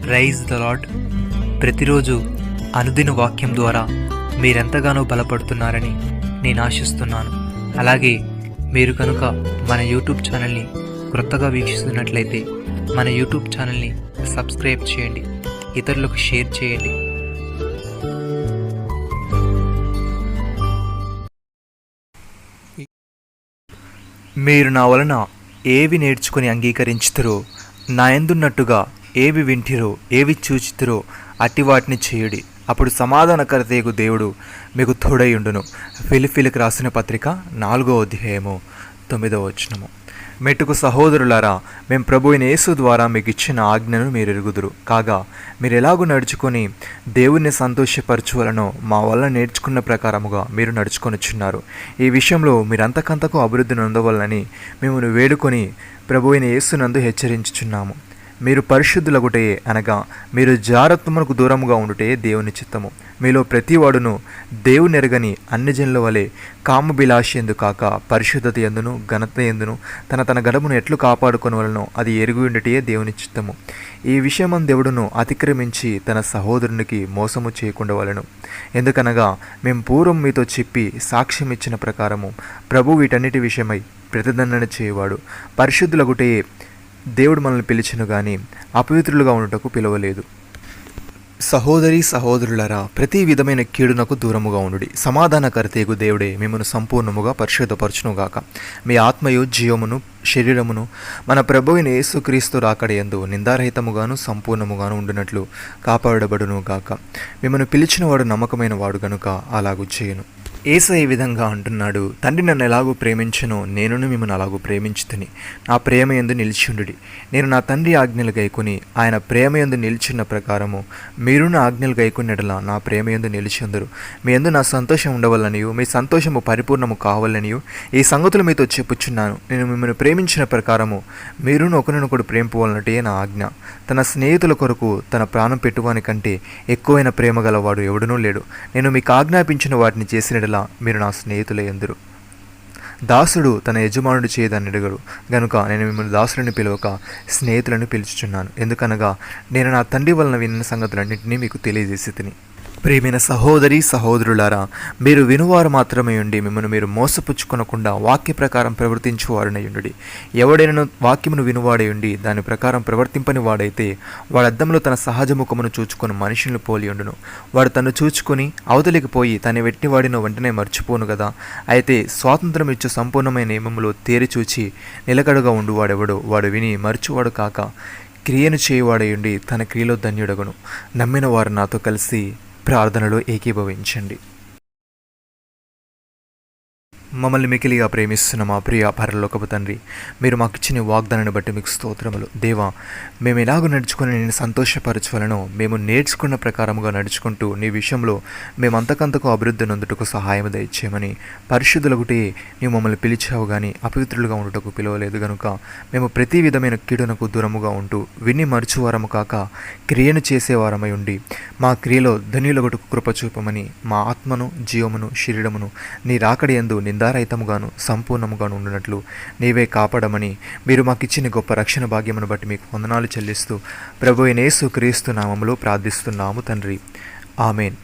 Praise the lord. ప్రతిరోజు అనుదిన వాక్యం ద్వారా మీరెంతగానో బలపడుతున్నారని నేను ఆశిస్తున్నాను. అలాగే మీరు కనుక మన యూట్యూబ్ ఛానల్ని క్రొత్తగా వీక్షిస్తున్నట్లయితే మన యూట్యూబ్ ఛానల్ని సబ్స్క్రైబ్ చేయండి, ఇతరులకు షేర్ చేయండి. మీరు నా వలన ఏవి నేర్చుకుని అంగీకరించుతురో, నా యందున్నట్టుగా ఏవి వింటిరో, ఏవి చూచితురో అట్టి వాటిని చేయుడి. అప్పుడు సమాధానకర్తయగు దేవుడు మీకు తోడైయుండును. ఫిలిప్పీలకు రాసిన పత్రిక 4వ అధ్యాయము 9వ వచనము. మెట్టుకు సహోదరులారా, మేము ప్రభువైన యేసు ద్వారా మీకు ఇచ్చిన ఆజ్ఞను మీరు ఎరుగుదురు కాగా, మీరు ఎలాగూ నడుచుకొని దేవుణ్ణి సంతోషపరచువలనో మా వల్ల నేర్చుకున్న ప్రకారముగా మీరు నడుచుకొనిచున్నారు. ఈ విషయంలో మీరు అంతకంతకు అభివృద్ధి నొందవలనని మిమ్మల్ని వేడుకొని ప్రభువైన యేసునందు హెచ్చరించుచున్నాము. మీరు పరిశుద్ధులగుటే అనగా మీరు జారత్వమునకు దూరముగా ఉండుటే దేవుని చిత్తము. మీలో ప్రతివాడును దేవుని ఎరగని అన్ని జనుల వలె కామభిలాషి ఎందు కాక పరిశుద్ధత ఎందును ఘనత ఎందును తన గడమును ఎట్లు కాపాడుకొనవలనో అది ఎరుగు ఉండుటే దేవుని చిత్తము. ఈ విషయమం దేవుడును అతిక్రమించి తన సహోదరునికి మోసము చేయకుండా వలెను. ఎందుకనగా మేము పూర్వం మీతో చెప్పి సాక్ష్యం ఇచ్చిన ప్రకారము ప్రభు వీటన్నిటి విషయమై ప్రతిదండన చేయవాడు. పరిశుద్ధులగుటే దేవుడు మనల్ని పిలిచెను గాని అపవిత్రులుగా ఉండుటకు పిలవలేదు. సహోదరి సహోదరులారా, ప్రతి విధమైన కీడునకు దూరముగా ఉండుడి. సమాధానకర్తయగు దేవుడే మిమ్మను సంపూర్ణముగా పరిశుద్ధపరచునుగాక. మీ ఆత్మయు జీవమును శరీరమును మన ప్రభువైన యేసుక్రీస్తు రాకడయందు నిందారహితముగాను సంపూర్ణముగాను ఉండునట్లు కాపాడబడును గాక. మిమ్మను పిలిచినవాడు నమ్మకమైన వాడు గనుక అలాగూ చేయను. యేసయ్య ఈ విధంగా అంటున్నాడు, తండ్రి నన్ను ఎలాగూ ప్రేమించను, నేనును మిమ్మల్ని అలాగూ ప్రేమించుతుని. నా ప్రేమ యందు నిలిచిండుడి. నేను నా తండ్రి ఆజ్ఞలు గైకొని ఆయన ప్రేమ యందు నిలిచిన ప్రకారము మీరు నా ఆజ్ఞలు గైకొన్నెడలా నా ప్రేమ యందు నిలిచిందరు. మీ యందు నా సంతోషం ఉండవలనియు మీ సంతోషము పరిపూర్ణము కావాలనియు ఈ సంగతులు మీతో చెప్పుచున్నాను. నేను మిమ్మల్ని ప్రేమించిన ప్రకారము మీరును ఒకరినొకడు ప్రేమిపోవాలన్నటే నా ఆజ్ఞ. తన స్నేహితుల కొరకు తన ప్రాణం పెట్టువాని కంటే ఎక్కువైన ప్రేమ గలవాడు ఎవడునూ లేడు. నేను మీకు ఆజ్ఞాపించిన వాటిని చేసినట్లా మీరు నా స్నేహితులే ఎందురు. దాసుడు తన యజమానుడు చేయదాన్ని అడగడు గనుక నేను మిమ్మల్ని దాసులను పిలవక స్నేహితులను పిలుచుచున్నాను. ఎందుకనగా నేను నా తండ్రి వలన విన్న సంగతులన్నింటినీ మీకు తెలియజేసి తిని. ప్రియమైన సహోదరి సహోదరులారా, మీరు వినువారు మాత్రమే ఉండి మిమ్మల్ని మీరు మోసపుచ్చుకొనకుండా వాక్య ప్రకారం ప్రవర్తించువారునై ఉండుడి. ఎవడైనా వాక్యమును వినువాడై ఉండి దాని ప్రకారం ప్రవర్తింపని వాడైతే వాడు అద్దంలో తన సహజ ముఖమును చూచుకొని మనుషులను పోలి ఉండును. వాడు తను చూచుకొని అవతలికి పోయి తన వెట్టివాడిన వెంటనే మర్చిపోను కదా. అయితే స్వాతంత్రం ఇచ్చు సంపూర్ణమైన నియమములో తేరి చూచి నిలకడగా ఉండువాడెవడో వాడు విని మర్చువాడు కాక క్రియను చేయువాడై ఉండి తన క్రియలో ధన్యుడగను. నమ్మిన వారు నాతో కలిసి ప్రార్థనలో ఏకీభవించండి. మమ్మల్ని మికిలిగా ప్రేమిస్తున్న మా ప్రియ పరలోకపు తండ్రి, మీరు మాకు ఇచ్చిన వాగ్దానాన్ని బట్టి మీకు స్తోత్రములు. దేవా, మేము ఎలాగో నడుచుకొని నేను సంతోషపరచవలనో మేము నేర్చుకున్న ప్రకారముగా నడుచుకుంటూ నీ విషయంలో మేము అంతకంతకు అభివృద్ధి నొందుటకు సహాయం దయచేయమని. పరిశుద్ధులగుటే నీవు మమ్మల్ని పిలిచావు కానీ అపవిత్రులుగా ఉండుటకు పిలవలేదు గనుక మేము ప్రతి విధమైన కీడునకు దూరముగా ఉంటూ విని మరచువారము కాక క్రియను చేసేవారమై ఉండి మా క్రియలో ధన్యులగుటకు కృప చూపమని. మా ఆత్మను జీవమును శరీరమును నీ రాకడయందు నిందారహితముగాను సంపూర్ణముగాను ఉండునట్లు నీవే కాపాడమని మీరు మాకిచ్చిన గొప్ప రక్షణ భాగ్యమును బట్టి మీకు వందనాలు చెల్లిస్తూ ప్రభువైన యేసుక్రీస్తు నామములో ప్రార్థిస్తున్నాము తండ్రి. ఆమెన్.